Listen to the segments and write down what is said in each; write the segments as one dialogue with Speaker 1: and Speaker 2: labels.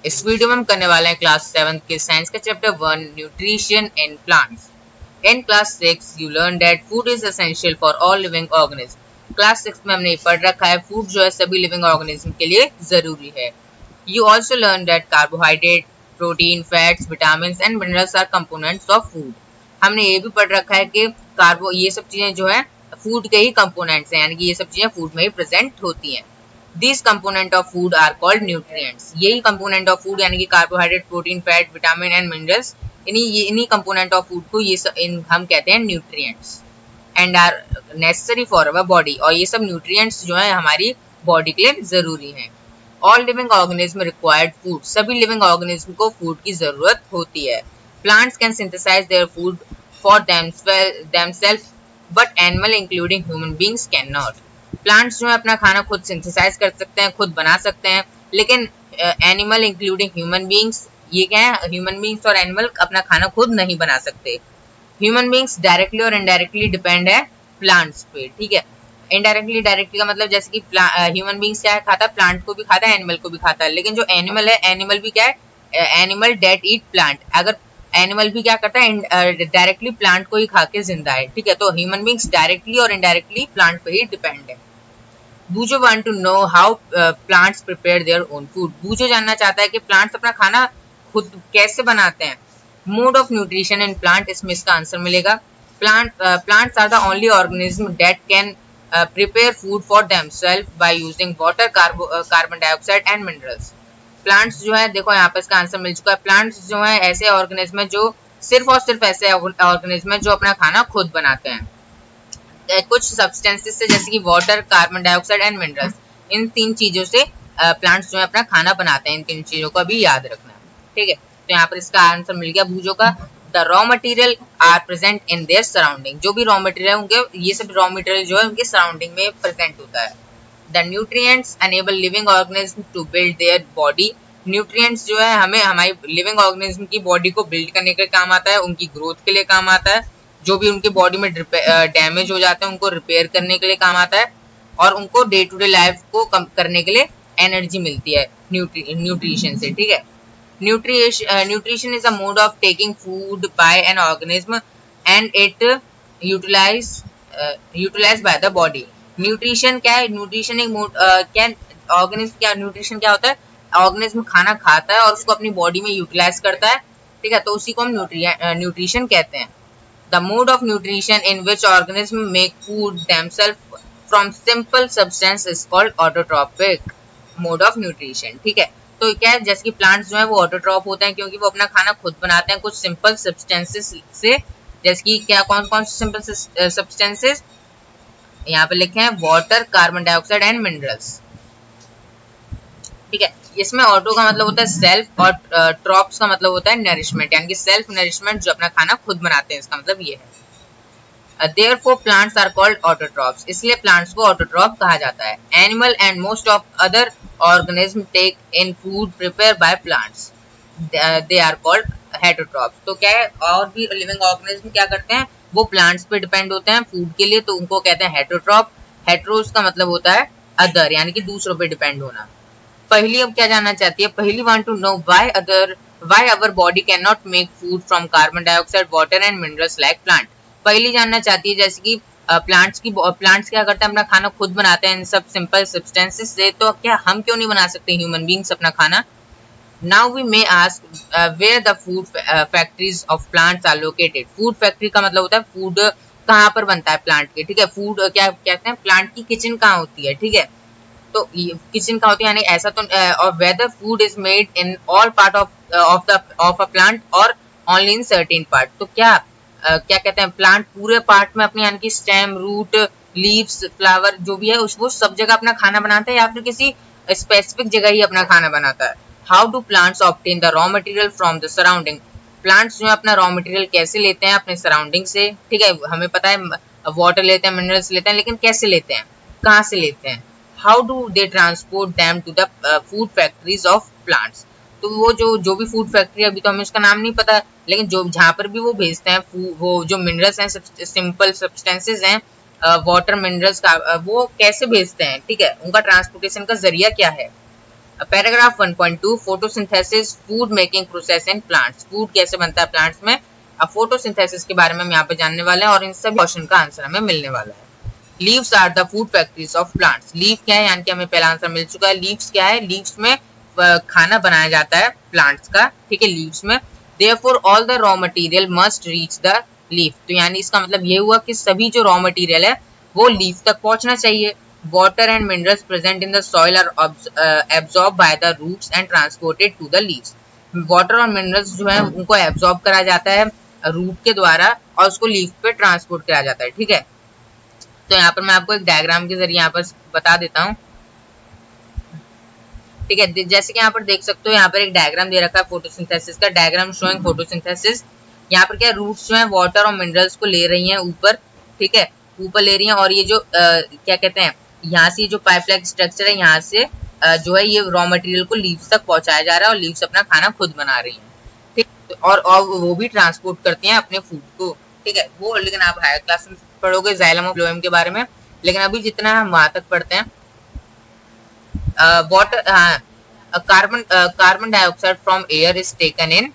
Speaker 1: इस वीडियो में हम करने वाले हैं क्लास 7 के साइंस का chapter 1 nutrition in plants. In class 6 you learn that food is essential for all living organism. Class 6 में हमने पढ़ रखा है फूड जो है सभी लिविंग ऑर्गेनिज्म के लिए जरूरी है। You also learn that carbohydrate, protein, fats, vitamin and minerals are components of food. हमने ये भी पढ़ रखा है कि ये सब चीजें जो है फूड के ही कंपोनेंट्स हैं, यानी कि ये सब चीजें फूड में ही प्रेजेंट होती हैं। These component of food are called nutrients. यही component of food यानी कि carbohydrate, protein, fat, vitamin and minerals, इन्हीं component of food को हम कहते हैं nutrients and are necessary for our body। और ये सब nutrients जो है हमारी बॉडी के लिए जरूरी हैं। All living organism required food। सभी living organism को food की जरूरत होती है। Plants can synthesize their food for themselves, but animal including human beings cannot। Plants जो है अपना खाना खुद सिंथेसाइज कर सकते हैं, खुद बना सकते हैं, लेकिन एनिमल इंक्लूडिंग ह्यूमन बींग्स, ये क्या है, ह्यूमन बींग्स और एनिमल अपना खाना खुद नहीं बना सकते। ह्यूमन बींग्स डायरेक्टली और इनडायरेक्टली डिपेंड है प्लांट्स पे, ठीक है। इनडायरेक्टली, डायरेक्टली का मतलब जैसे कि ह्यूमन बींग्स क्या खाता है, प्लांट को भी खाता है, एनिमल को भी खाता है, लेकिन जो एनिमल है, एनिमल भी क्या है, एनिमल डेट ईट प्लांट। अगर एनिमल भी क्या करता है, डायरेक्टली प्लांट को ही खा के जिंदा है, ठीक है। तो ह्यूमन बींग्स डायरेक्टली और इनडायरेक्टली प्लांट पे ही डिपेंड है। Boojho want to know how plants prepare their own food. Boojho जानना चाहता है कि प्लांट्स अपना खाना खुद कैसे बनाते हैं। Mode of nutrition in plant, इसमें इसका आंसर मिलेगा। Plants are the only organism that can prepare food for themselves by using water, carbon dioxide and minerals. Plants जो है, देखो यहाँ पे इसका आंसर मिल चुका है। प्लांट्स जो है ऐसे ऑर्गेनिज्म है जो सिर्फ और सिर्फ ऐसे ऑर्गेनिज्म है जो अपना खाना खुद बनाते हैं कुछ सब्सटेंसेस से, जैसे कि water, carbon dioxide and minerals. इन तीन चीजों से प्लांट्स जो है अपना खाना बनाते हैं। इन तीन चीजों का भी याद रखना है, ठीक है। तो यहाँ पर इसका आंसर मिल गया बूजो का। The raw material are present in their surrounding. जो भी रॉ मटेरियल है उनके, ये सब रॉ मटेरियल जो है उनके सराउंडिंग में प्रेजेंट होता है। The nutrients enable living organism to build their body. Nutrients जो है हमें हमारी लिविंग ऑर्गेनिज्म की बॉडी को बिल्ड करने के लिए काम आता है, उनकी ग्रोथ के लिए काम आता है। जो भी उनके बॉडी में डैमेज हो जाते हैं उनको रिपेयर करने के लिए काम आता है, और उनको डे टू डे लाइफ को कम करने के लिए एनर्जी मिलती है न्यूट्रिशन से, ठीक है। Nutrition is a mode of taking food by an organism and it utilise by the body. Nutrition क्या है? न्यूट्रिशन एक मोड क्या ऑर्गेनिज्म क्या न्यूट्रिशन क्या होता है? ऑर्गेनिज्म खाना खाता है और उसको अपनी बॉडी में यूटिलाइज करता है, ठीक है। तो उसी को हम न्यूट्रिशन कहते हैं। The mode of nutrition in which organisms make food themselves from simple substance is called autotrophic mode of nutrition, ठीक है। तो क्या है, जैसे कि प्लांट्स जो है वो ऑटोट्रॉप होते हैं क्योंकि वो अपना खाना खुद बनाते हैं कुछ सिंपल सब्सटेंसेस से। जैसे कि क्या, कौन कौन से सिंपल सब्सटेंसेस यहाँ पे लिखे हैं? Water, carbon dioxide and minerals, ठीक है। इसमें ऑटो का मतलब होता है सेल्फ, और ट्रॉप्स का मतलब होता है नरिशमेंट, यानी कि सेल्फ नरिशमेंट, जो अपना खाना खुद बनाते हैं, इसका मतलब ये है। Therefore plants are called autotrophs। इसलिए प्लांट्स को ऑटोट्रॉप कहा जाता है। Animal and most of other organism take in food prepare by plants, they are called heterotrophs. तो क्या है, और भी लिविंग ऑर्गेनिज्म क्या करते हैं, वो प्लांट्स पे डिपेंड होते हैं फूड के लिए, तो उनको कहते हैं हेटरोट्रॉप। हेट्रोस का मतलब होता है अदर, यानी कि दूसरों पे डिपेंड होना। पहली अब क्या जानना चाहती है? Paheli want to know why our body can not make food from carbon dioxide, water and minerals like plant. Paheli जानना चाहती है जैसे कि प्लांट्स क्या करते हैं, अपना खाना खुद बनाते हैं इन सब सिंपल सब्सटेंसेस से, तो क्या हम क्यों नहीं बना सकते ह्यूमन बींग्स अपना खाना? Now we may ask where the food factories of plants are located. Food factory का मतलब होता है फूड कहाँ पर बनता है प्लांट के, ठीक है। फूड क्या कहते हैं, प्लांट की किचन कहाँ होती है, ठीक है। तो किचन का होती है, यानी ऐसा तो, और whether food is made in all part of a plant और ओनली इन सर्टेन पार्ट। तो क्या कहते हैं, प्लांट पूरे पार्ट में अपने, यानी कि स्टेम, रूट, लीव्स, फ्लावर जो भी है वो सब जगह अपना खाना बनाता है, या फिर किसी स्पेसिफिक जगह ही अपना खाना बनाता है? How do plants obtain the raw material from the surrounding. Plants जो है अपना रॉ मटेरियल कैसे लेते हैं अपने सराउंडिंग से, ठीक है। हमें पता है वाटर लेते हैं, मिनरल्स लेते हैं, लेकिन कैसे लेते हैं, कहाँ से लेते हैं? How do they transport them to the food factories of plants? तो वो जो भी फूड फैक्ट्री, अभी तो हमें उसका नाम नहीं पता, लेकिन जो जहाँ पर भी वो भेजते हैं वो जो मिनरल्स हैं, सिंपल सब्सटेंसेस हैं, वाटर, मिनरल्स का, वो कैसे भेजते हैं, ठीक है। उनका ट्रांसपोर्टेशन का जरिया क्या है? Paragraph 1.2 photosynthesis food making process in plants. Food कैसे बनता है प्लांट्स में, अब फोटोसिंथेसिस के बारे में हम यहाँ पे जानने वाले हैं और इन सभी क्वेश्चन का आंसर हमें मिलने वाला है। Leaves are the food factories of plants. Leaf क्या है, यानी कि हमें पहला आंसर मिल चुका है। लीव्स क्या है, लीव्स में खाना बनाया जाता है प्लांट्स का, ठीक है, लीव्स में। Therefore all the raw material must reach the leaf, तो यानी इसका मतलब ये हुआ कि सभी जो रॉ मटेरियल है वो लीफ तक पहुंचना चाहिए। Water and minerals present in the soil are absorbed by the roots and transported to the leaves. Water और minerals जो है उनको absorb करा जाता है रूट के द्वारा और उसको लीफ पे ट्रांसपोर्ट करा जाता है, ठीक है। तो यहाँ पर मैं आपको एक डायग्राम के जरिए यहाँ पर बता देता हूँ, ठीक है। जैसे कि यहाँ पर देख सकते हो, यहाँ पर एक डायग्राम दे रखा है फोटोसिंथेसिस का, डायग्राम शोइंग फोटोसिंथेसिस। यहाँ पर क्या रूट्स जो है वाटर और मिनरल्स को ले रही हैं ऊपर, ठीक है, ऊपर ले रही हैं, और ये जो क्या कहते हैं, यहाँ से जो पाइप लाइक स्ट्रक्चर है, यहाँ से जो है ये रॉ मटेरियल को लीव्स तक पहुंचाया जा रहा है और लीव्स अपना खाना खुद बना रही हैं, ठीक। और वो भी ट्रांसपोर्ट करती हैं अपने फूड को, ठीक है। वो लेकिन आप हायर क्लास में पढ़ोगे जाइलम और फ्लोएम के बारे में, लेकिन अभी जितना हम वहां तक पढ़ते हैं, water carbon dioxide from air is taken इन,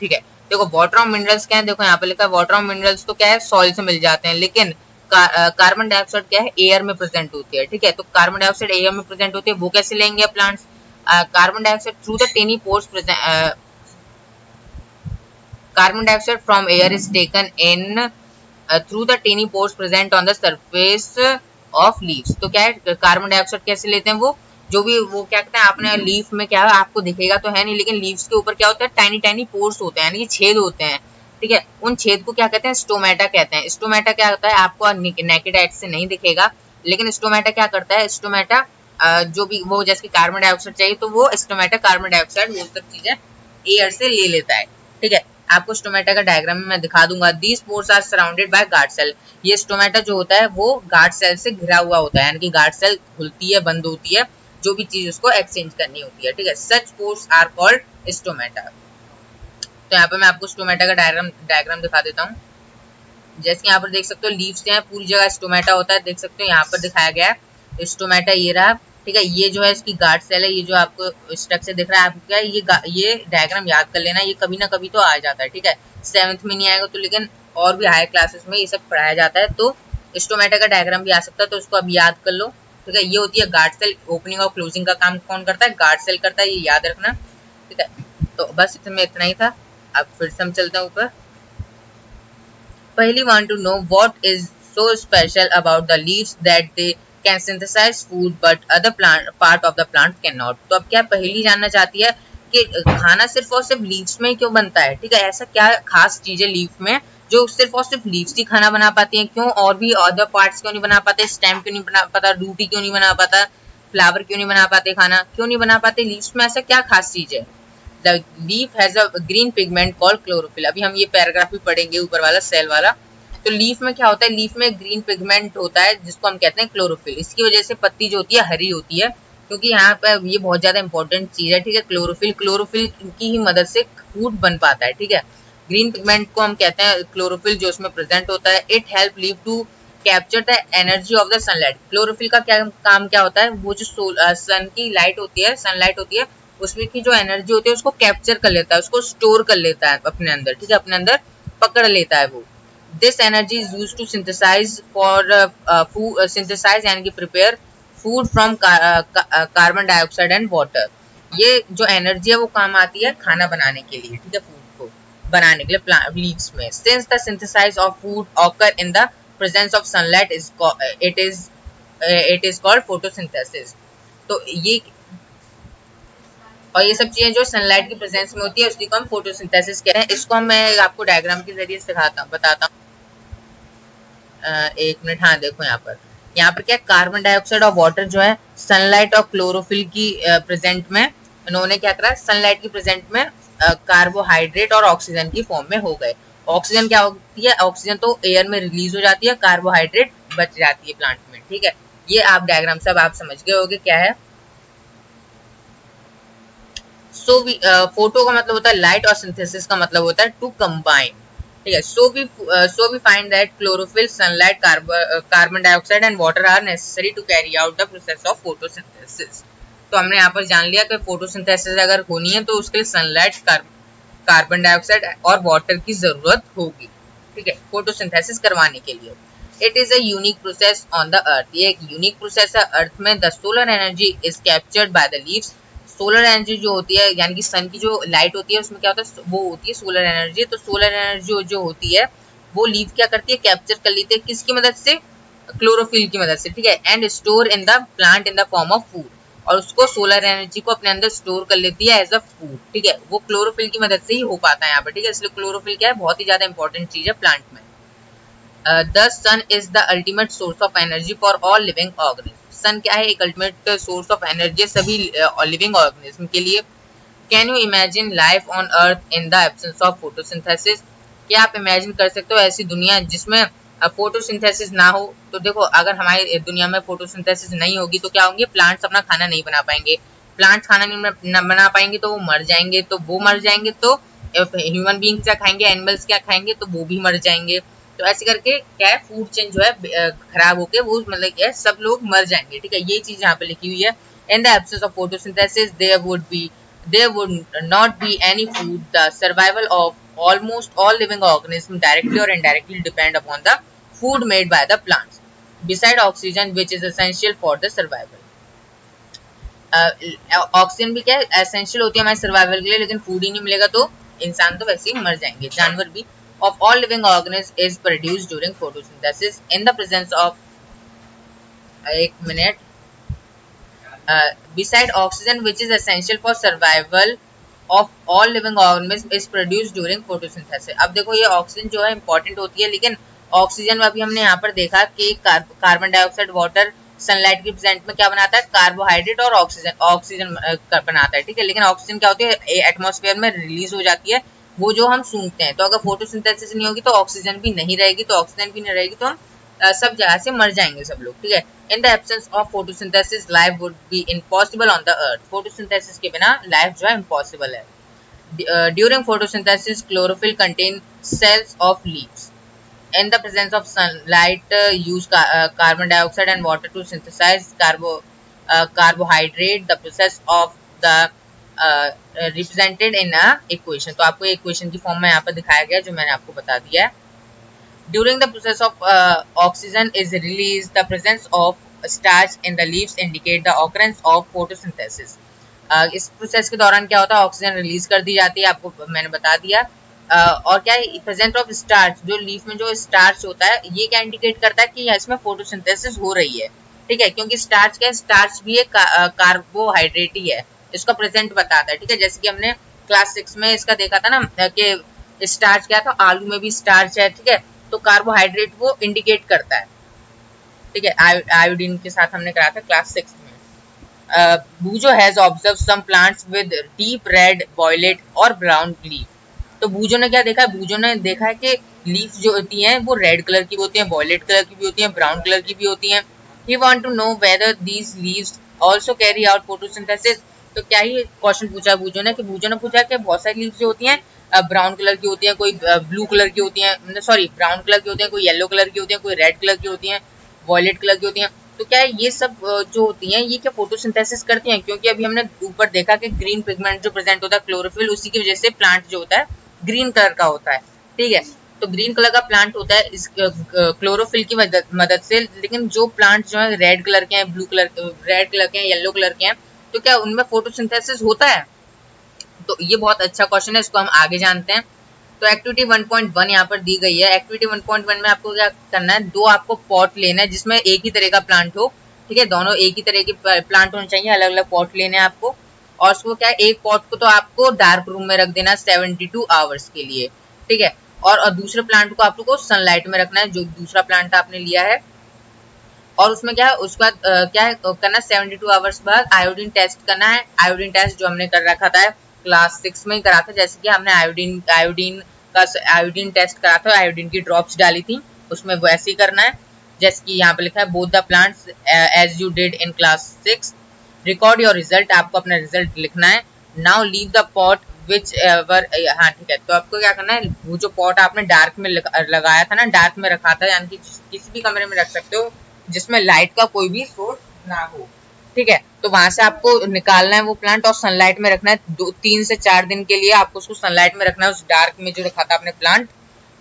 Speaker 1: ठीक है। देखो वाटर और मिनरल्स क्या है, देखो यहाँ पे लिखा है वाटर और मिनरल्स तो क्या है सॉइल से मिल जाते हैं, लेकिन कार्बन डाइऑक्साइड क्या है एयर में प्रेजेंट होती है, ठीक है। तो कार्बन डाइऑक्साइड एयर में प्रेजेंट होती है, वो कैसे लेंगे plants, carbon dioxide through the tiny pores, carbon dioxide from air is taken in through the tiny pores present on the surface of leaves. तो क्या है कार्बन डाइऑक्साइड कैसे लेते हैं, वो जो भी वो क्या कहते हैं, आपने लीफ में क्या है आपको दिखेगा तो है नहीं, लेकिन लीव्स के ऊपर क्या होता है टाइनी टाइनी पोर्स होते हैं, यानी कि छेद होते हैं, ठीक है। उन छेद को क्या कहते हैं स्टोमेटा कहते हैं। स्टोमेटा क्या होता है आपको नेकेड आइज से नहीं दिखेगा, लेकिन स्टोमेटा क्या करता है, स्टोमेटा जो भी वो जैसे कार्बन डाइऑक्साइड चाहिए तो वो स्टोमेटा कार्बन डाइऑक्साइड वो सब चीजें एयर से ले लेता है, ठीक है। आपको स्टोमेटा का डायग्राम में मैं दिखा दूंगा। These pores are surrounded by guard cell. ये स्टोमेटा जो होता है वो गार्ड सेल से घिरा हुआ होता है, यानी कि गार्ड सेल खुलती है बंद होती है जो भी चीज उसको एक्सचेंज करनी होती है, ठीक है। सच पोर्स आर कॉल्ड स्टोमेटा। तो यहाँ पे मैं आपको स्टोमेटा का डायग्राम दिखा देता हूँ। जैसे यहाँ पर देख सकते हो लीव्स हैं पूरी जगह स्टोमेटा होता है, देख सकते हो यहाँ पर दिखाया गया है स्टोमेटा ये रहा, ठीक है। ये जो है इसकी गार्ड सेल है, ये जो आपको स्ट्रक्चर दिख रहा है आपको क्या है, ये डायग्राम याद कर लेना, ये कभी ना कभी तो आ जाता है, ठीक है। 7th में नहीं आएगा तो लेकिन और भी हायर क्लासेस में ये सब पढ़ाया जाता है, तो स्टोमेटा का डायग्राम भी आ सकता है, तो उसको अभी याद कर लो, ठीक है। ये होती है गार्ड सेल, ओपनिंग और क्लोजिंग का काम कौन करता है, गार्ड सेल करता है, ये याद रखना, ठीक है। तो बस इसमें इतना ही था, अब फिर से हम चलते हैं ऊपर। Paheli want to know what is so special about the leaves that they can synthesise food but other plant part of the plant can not. तो अब क्या पहली जानना चाहती है कि खाना सिर्फ और सिर्फ लीव्स में ही क्यों बनता है, ठीक है। ऐसा क्या खास चीज है लीफ में जो सिर्फ और सिर्फ लीव्स ही खाना बना पाती हैं, क्यों और भी अदर पार्ट्स क्यों नहीं बना पाते, स्टेम क्यों नहीं बना पाता, रूट क्यों नहीं बना पाता, फ्लावर क्यों नहीं बना पाते, खाना क्यों नहीं बना पाते, लीव्स में ऐसा क्या खास चीज है। The leaf has a green pigment called chlorophyll। अभी हम ये पैराग्राफ भी पढ़ेंगे ऊपर वाला सेल वाला। तो लीफ में क्या होता है, लीफ में ग्रीन पिगमेंट होता है जिसको हम कहते हैं क्लोरोफिल। इसकी वजह से पत्ती जो होती है हरी होती है, क्योंकि यहाँ पर ये बहुत ज्यादा इंपॉर्टेंट चीज है, ठीक है। क्लोरोफिल की ही मदद से फूड बन पाता है, ठीक है। ग्रीन पिगमेंट को हम कहते हैं क्लोरोफिल जो उसमें प्रेजेंट होता है। It help leaf to capture the energy of the sunlight. Chlorophyll का क्या काम क्या होता है, वो जो सन की लाइट होती है, सनलाइट होती है, उसमें की जो एनर्जी होती है उसको कैप्चर कर लेता है, उसको स्टोर कर लेता है अपने अंदर, ठीक है, अपने अंदर पकड़ लेता है वो। This energy is used to synthesise for synthesise यानी कि prepare food from carbon dioxide and water. ये जो एनर्जी है वो काम आती है खाना बनाने के लिए, ठीक है, फूड को बनाने के लिए लीव्स में। Since the synthesise of food occur in the presence of sunlight it is called photosynthesis. तो ये और ये सब चीजें जो सनलाइट की प्रेजेंस में होती है उसकी को हम फोटोसिंथेसिस कहते हैं। इसको मैं आपको डायग्राम के जरिए बताता हूँ। एक मिनट, हाँ देखो यहाँ पर क्या कार्बन डाइऑक्साइड और वाटर जो है सनलाइट और क्लोरोफिल की प्रेजेंट में इन्होंने क्या करा, सनलाइट की प्रेजेंट में कार्बोहाइड्रेट और ऑक्सीजन की फॉर्म में हो गए। ऑक्सीजन क्या होती है, ऑक्सीजन तो एयर में रिलीज हो जाती है, कार्बोहाइड्रेट बच जाती है प्लांट में, ठीक है। ये आप डायग्राम से आप समझ गए होंगे क्या है। फोटो का मतलब होता है लाइट और सिंथेसिस का मतलब होता है टू कंबाइन, ठीक है। So we find that chlorophyll, sunlight, carbon dioxide and water are necessary to carry out the process of photosynthesis. तो हमने यहाँ पर जान लिया कि फोटोसिंथेसिस अगर होनी है तो उसके लिए सनलाइट, कार्बन डाइऑक्साइड और वाटर की जरूरत होगी, ठीक है, फोटोसिंथेसिस करवाने के लिए। It is a unique process on the अर्थ, ये एक यूनिक प्रोसेस है अर्थ में। The solar energy is captured by the leaves, solar energy जो होती है यानी कि सन की जो लाइट होती है उसमें क्या होता है, वो होती है सोलर एनर्जी। तो सोलर एनर्जी जो होती है वो लीव क्या करती है, कैप्चर कर लेती है, किसकी मदद से, क्लोरोफिल की मदद से, ठीक है, and store in the plant in the form of food, और उसको सोलर एनर्जी को अपने अंदर स्टोर कर लेती है एज अ फूड, ठीक है, वो क्लोरोफिल की मदद से ही हो पाता है यहाँ पर, ठीक है, इसलिए क्लोरोफिल क्या है, बहुत ही ज्यादा इंपॉर्टेंट चीज है प्लांट में। The sun is the ultimate source of energy for all living organism, sun क्या है, एक अल्टीमेट सोर्स ऑफ एनर्जी सभी लिविंग ऑर्गेनिज्म के लिए। Can you imagine life on earth in the absence of photosynthesis, क्या आप imagine कर सकते हो ऐसी दुनिया जिसमें फोटोसिंथेसिस ना हो? तो देखो अगर हमारी दुनिया में फोटोसिंथेसिस नहीं होगी तो क्या होंगे, प्लांट्स अपना खाना नहीं बना पाएंगे, प्लांट्स खाना नहीं बना पाएंगे तो वो मर जाएंगे, तो वो मर जाएंगे तो ह्यूमन बींग्स क्या खाएंगे, एनिमल्स क्या खाएंगे, तो वो भी मर जाएंगे। तो ऐसे करके क्या है, फूड चेन जो है खराब होके वो मतलब क्या है, सब लोग मर जाएंगे, ठीक है, ये चीज यहाँ पे लिखी हुई है। In the absence of photosynthesis there would not be any food. The survival of almost all living organisms directly or indirectly depend upon the food made by the plants, beside oxygen which is essential for the survival. Oxygen भी क्या है, essential होती है हमारे survival के लिए, लेकिन food ही नहीं मिलेगा तो इंसान तो वैसे ही मर जाएंगे, जानवर भी। Of all living organism is produced during photosynthesis in the presence of, एक minute, beside oxygen which is essential for survival of all living organisms is produced during photosynthesis। अब देखो ये ऑक्सीजन जो है इंपॉर्टेंट होती है, लेकिन ऑक्सीजन में अभी हमने यहाँ पर देखा कि कार्बन डाइऑक्साइड, वाटर सनलाइट के प्रेजेंट में क्या बनाता है, कार्बोहाइड्रेट और ऑक्सीजन बनाता है, ठीक है, लेकिन ऑक्सीजन क्या होती है, एटमॉस्फेयर में रिलीज हो जाती है, वो जो हम सूंघते हैं। तो अगर फोटोसिंथेसिस नहीं होगी तो ऑक्सीजन भी नहीं रहेगी, तो ऑक्सीजन भी नहीं रहेगी तो हम सब जगह से मर जाएंगे सब लोग, ठीक है। In the absence of photosynthesis life would be impossible on the earth, photosynthesis के बिना लाइफ जो है इम्पॉसिबल है। During photosynthesis chlorophyll contain cells of leaves, in the presence of sunlight use carbon dioxide and water to synthesize carbohydrate, the process of the represented in a equation। तो आपको equation की form में यहाँ पर दिखाया गया जो मैंने आपको बता दिया है। During the process of oxygen is released, the presence of starch in the leaves indicate the occurrence of photosynthesis। इस प्रोसेस के दौरान क्या होता है, ऑक्सीजन रिलीज कर दी जाती है, आपको मैंने बता दिया। और क्या है, प्रेजेंट ऑफ स्टार्च, जो लीफ में जो स्टार्च होता है ये क्या इंडिकेट करता है कि इसमें फोटोसिंथेसिस हो रही है, ठीक है, क्योंकि स्टार्च क्या है, स्टार्च भी एक कार्बोहाइड्रेट ही है, इसका प्रेजेंट बताता है, ठीक है। जैसे कि हमने क्लास 6 में इसका देखा था ना कि स्टार्च क्या था, आलू में भी स्टार्च है, ठीक है, तो कार्बोहाइड्रेट वो इंडिकेट करता है, ठीक है, आयोडीन के साथ हमने करा था क्लास 6 में। Boojho has observe some plants with deep red, violet और ब्राउन लीफ। तो बूजो ने क्या देखा है, बूजो ने देखा है कि लीफ जो होती हैं वो रेड कलर की होती हैं, वॉयलेट कलर की भी होती हैं, ब्राउन कलर की भी होती हैं। He want to know whether these leaves also carry out photosynthesis. तो क्या ही क्वेश्चन पूछा बूजो ने, कि बूजो ने पूछा कि बहुत सारी लीव्स जो होती हैं ब्राउन कलर की होती हैं, कोई ब्लू कलर की होती हैं, सॉरी ब्राउन कलर की होती हैं, कोई येलो कलर की होती हैं, कोई रेड कलर की होती हैं, वॉयलेट कलर की होती हैं। तो क्या है, ये सब जो होती हैं ये क्या फोटोसिंथेसिस करती हैं, क्योंकि अभी हमने ऊपर देखा कि ग्रीन पिगमेंट जो प्रेजेंट होता है, क्लोरोफिल, उसी की वजह से प्लांट जो होता है ग्रीन कलर का होता है, ठीक है। तो ग्रीन कलर का प्लांट होता है इस क्लोरोफिल की मदद से, लेकिन जो प्लांट जो है रेड कलर के हैं, रेड कलर के हैं, येलो कलर के हैं, तो क्या उनमें फोटोसिंथेसिस होता है? तो ये बहुत अच्छा क्वेश्चन है, इसको हम आगे जानते हैं। तो एक्टिविटी 1.1 यहाँ पर दी गई है। एक्टिविटी 1.1 में आपको क्या करना है, दो आपको पॉट लेना है जिसमें एक ही तरह का प्लांट हो, ठीक है, दोनों एक ही तरह के प्लांट होने चाहिए, अलग अलग पॉट लेने हैं आपको। और उसको क्या है, एक पॉट को तो आपको डार्क रूम में रख देना 72 आवर्स के लिए, ठीक है, और दूसरे प्लांट को आपको सनलाइट में रखना है, जो दूसरा प्लांट आपने लिया है। और उसमें क्या है, उसका क्या है करना, 72 आवर्स बाद आयोडीन टेस्ट करना है। आयोडीन टेस्ट जो हमने कर रखा था क्लास 6 में ही करा था, जैसे कि हमने आयोडीन टेस्ट करा था, आयोडीन की ड्रॉप्स डाली थी, उसमें वैसे ही करना है जैसे कि यहाँ पे लिखा है, both the plants as you did in class 6। Record your result, आपको अपना रिजल्ट लिखना है। Now leave the pot whichever, हाँ ठीक है, तो आपको क्या करना है, वो जो पॉट आपने डार्क में लगाया था ना, डार्क में रखा था, यानी कि किसी भी कमरे में रख सकते हो जिसमें लाइट का कोई भी सोर्स ना हो, ठीक है। तो वहां से आपको निकालना है वो प्लांट और सनलाइट में रखना है 3 से 4 दिन के लिए आपको उसको सनलाइट में रखना है, उस डार्क में जो रखा था आपने प्लांट,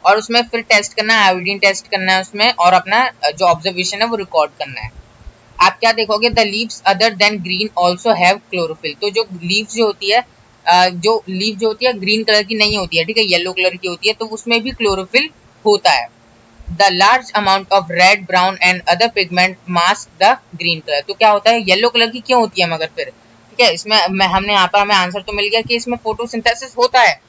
Speaker 1: और उसमें फिर टेस्ट करना है, आयोडीन टेस्ट करना है उसमें, और अपना जो ऑब्जर्वेशन है वो रिकॉर्ड करना है। आप क्या देखोगे, the leaves other than green also have chlorophyll. तो जो लीव्स जो होती है जो लीव जो होती है ग्रीन कलर की नहीं होती है, ठीक है, येलो कलर की होती है, तो उसमें भी क्लोरोफिल होता है। The large amount of red brown and other pigment mask the green colour. तो क्या होता है, येलो कलर की क्यों होती है मगर फिर, ठीक है, इसमें हमने यहाँ पर हमें आंसर तो मिल गया कि इसमें फोटोसिंथेसिस होता है।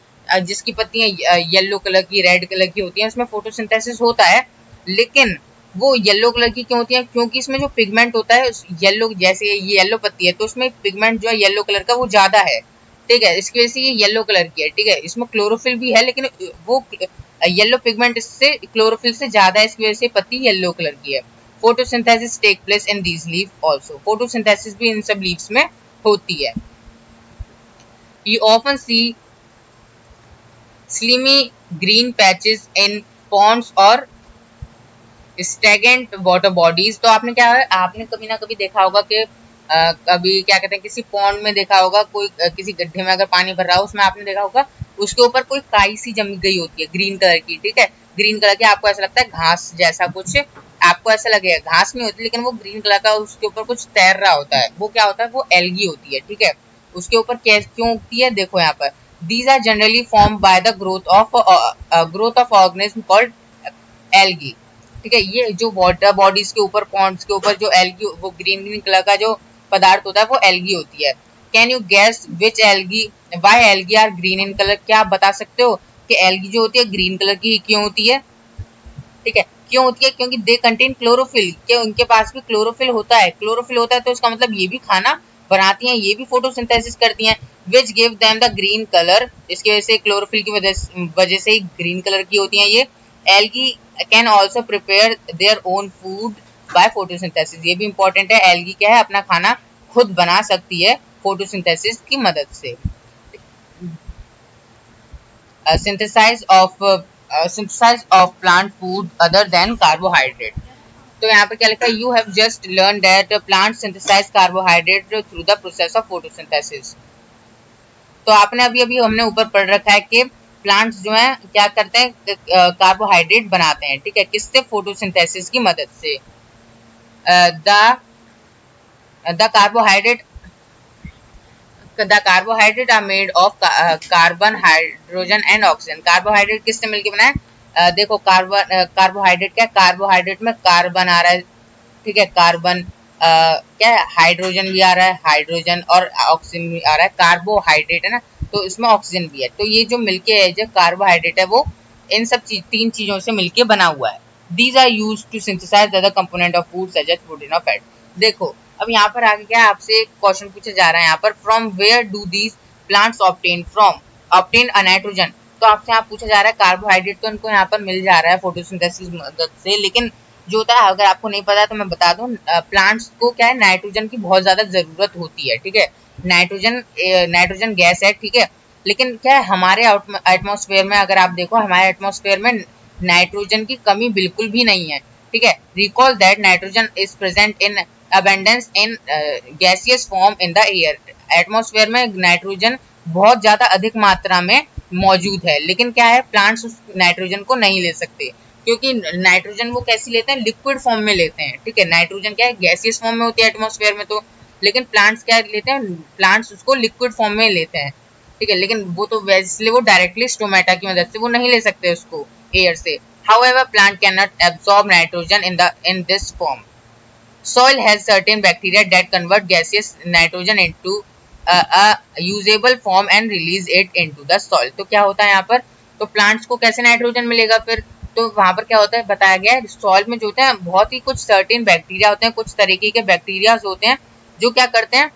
Speaker 1: जिसकी पत्तियां येलो कलर की रेड कलर की होती हैं उसमें फोटोसिंथेसिस होता है, लेकिन वो येलो कलर की क्यों होती है, क्योंकि इसमें जो पिगमेंट होता है येलो, जैसे ये येलो पत्ती है तो उसमें पिगमेंट जो है येलो कलर का वो ज्यादा है, ठीक है, इसकी वजह से ये येलो कलर की है, ठीक है। इसमें क्लोरोफिल भी है लेकिन वो येलो पिगमेंट इससे क्लोरोफिल से ज्यादा है, इसकी वजह से पत्ती येलो कलर की है। Photosynthesis take place in these leave also. Photosynthesis भी इन सब लीव्स में होती है। You often see slimy green patches in ponds और स्टेगेंट वाटर बॉडीज। तो आपने क्या है, आपने कभी ना कभी देखा होगा कि कभी क्या कहते हैं किसी पॉन्ड में देखा होगा, कोई किसी गड्ढे में अगर पानी भर रहा हो उसमें आपने देखा होगा उसके ऊपर कोई काई सी जम गई होती है ग्रीन कलर की, ठीक है, ग्रीन कलर की, आपको ऐसा लगता है घास जैसा कुछ, आपको ऐसा लगेगा घास नहीं होती लेकिन वो ग्रीन कलर का उसके ऊपर कुछ तैर रहा होता है, वो क्या होता है, वो एल्गी होती है, ठीक है। उसके ऊपर क्यों उगती है, देखो यहाँ पर, these are generally form by the growth of organism called algae, ठीक है। ये जो वाटर बॉडीज के ऊपर, पॉन्ड्स के ऊपर जो एल्गी, वो ग्रीन ग्रीन कलर का जो पदार्थ होता है वो एल्गी होती है। Can you guess which algae, why algae are green in colour. क्या आप बता सकते हो कि एल्गी जो होती है ग्रीन कलर की क्यों होती है, ठीक है, क्यों होती है, क्योंकि दे कंटेन क्लोरोफिल, कि उनके पास भी क्लोरोफिल होता है, क्लोरोफिल होता है तो इसका मतलब ये भी खाना बनाती हैं, ये भी फोटोसिंथेसिस करती हैं, which give them the green colour. इसकी वजह से क्लोरोफिल की वजह से ही ग्रीन कलर की होती हैं ये। Algae can also prepare their own food by photosynthesis. ये भी इंपॉर्टेंट है, एल्गी क्या है, अपना खाना खुद बना सकती है फोटोसिंथेसिस की मदद से। synthesis of plant food other than carbohydrate। तो यहाँ पे क्या लिखा है, you have just learn that plant synthesise carbohydrate through the process of photosynthesis. तो आपने अभी अभी हमने ऊपर पढ़ रखा है कि प्लांट्स जो है क्या करते हैं, कार्बोहाइड्रेट बनाते हैं, ठीक है, किससे, फोटोसिंथेसिस की मदद से। The carbohydrate the carbohydrate are made of carbon, hydrogen and oxygen। Carbohydrate किससे मिलकर बना है, देखो कार्बोहाइड्रेट क्या है, कार्बोहाइड्रेट में कार्बन आ रहा है, ठीक है, कार्बन क्या है, हाइड्रोजन भी आ रहा है, हाइड्रोजन और ऑक्सीजन भी आ रहा है, कार्बोहाइड्रेट है ना, तो इसमें ऑक्सीजन भी है, तो ये जो मिलके है जो कार्बोहाइड्रेट है वो इन सब तीन चीजों से मिलके बना हुआ है। These are use to synthesise other component of food such as protein और फैट। देखो अब यहाँ पर आगे क्या आपसे क्वेश्चन पूछा जा रहा है, यहाँ पर from where do these plants obtain a nitrogen. तो आपसे यहाँ पूछा जा रहा है कार्बोहाइड्रेट तो इनको यहाँ पर मिल जा रहा है फोटोसिंथेसिस मदद से, लेकिन जो होता है, अगर आपको नहीं पता तो मैं बता दूं, प्लांट्स को क्या है, नाइट्रोजन की बहुत ज्यादा जरूरत होती है, ठीक है, नाइट्रोजन गैस है, ठीक है, लेकिन क्या है हमारे एटमॉस्फेयर में, अगर आप देखो हमारे एटमॉस्फेयर में नाइट्रोजन की कमी बिल्कुल भी नहीं है, ठीक है। Recall that nitrogen is present in abundance in gaseous form in the air। Atmosphere में नाइट्रोजन बहुत ज्यादा अधिक मात्रा में मौजूद है, लेकिन क्या है, प्लांट्स उस नाइट्रोजन को नहीं ले सकते, क्योंकि नाइट्रोजन वो कैसी लेते हैं, लिक्विड फॉर्म में लेते हैं, ठीक है, नाइट्रोजन क्या है, गैसियस फॉर्म में होती है एटमॉस्फेयर में, तो लेकिन प्लांट्स क्या लेते हैं, प्लांट्स उसको लिक्विड फॉर्म में लेते हैं, ठीक है, लेकिन वो तो इसलिए वो डायरेक्टली स्टोमेटा की मदद से वो नहीं ले सकते उसको एयर से। However, plant cannot absorb nitrogen in this form। Soil has certain bacteria that convert gaseous nitrogen into a usable form and release it into the soil। तो क्या होता है यहाँ पर, तो प्लांट्स को कैसे नाइट्रोजन मिलेगा फिर, तो वहां पर क्या होता है बताया गया है, सॉइल में जो होते हैं बहुत ही कुछ सर्टेन बैक्टीरिया होते हैं, कुछ तरीके के बैक्टीरिया होते हैं जो क्या करते हैं,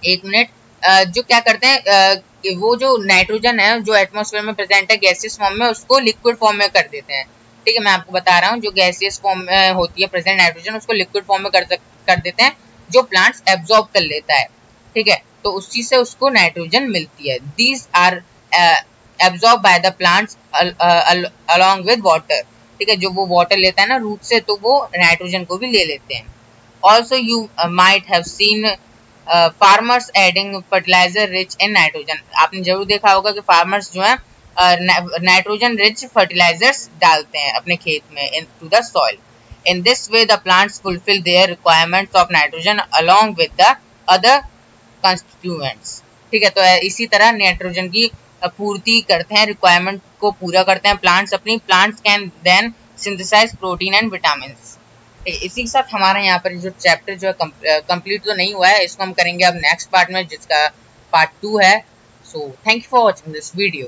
Speaker 1: एक मिनट, जो क्या करते हैं, वो जो नाइट्रोजन है जो एटमॉस्फेयर में प्रेजेंट है गैसियस फॉर्म में, उसको लिक्विड फॉर्म में कर देते हैं, ठीक है, मैं आपको बता रहा हूँ, जो गैसियस फॉर्म में होती है प्रेजेंट नाइट्रोजन उसको लिक्विड फॉर्म में कर देते हैं, जो प्लांट्स एब्जॉर्ब कर लेता है, ठीक है, तो उस चीज से उसको नाइट्रोजन मिलती है। These are absorb by the plants along with water, ठीक है, जो वो वाटर लेता है ना रूट से, तो वो नाइट्रोजन को भी ले लेते हैं। Also, you might have seen farmers adding fertiliser rich in nitrogen. आपने जरूर देखा होगा कि फार्मर्स जो है नाइट्रोजन रिच फर्टिलाइजर्स डालते हैं अपने खेत में into the soil. In this way the plants fulfil there requirements of nitrogen along with the other constituents. ठीक है, तो इसी तरह नाइट्रोजन की पूर्ति करते हैं, रिक्वायरमेंट को पूरा करते हैं प्लांट्स अपनी। Plants can then synthesise protein and vitamin. इसी के साथ हमारा यहाँ पर जो चैप्टर जो है कंप्लीट तो नहीं हुआ है, इसको हम करेंगे अब नेक्स्ट पार्ट में, जिसका पार्ट 2 है। So thank you for watching this video.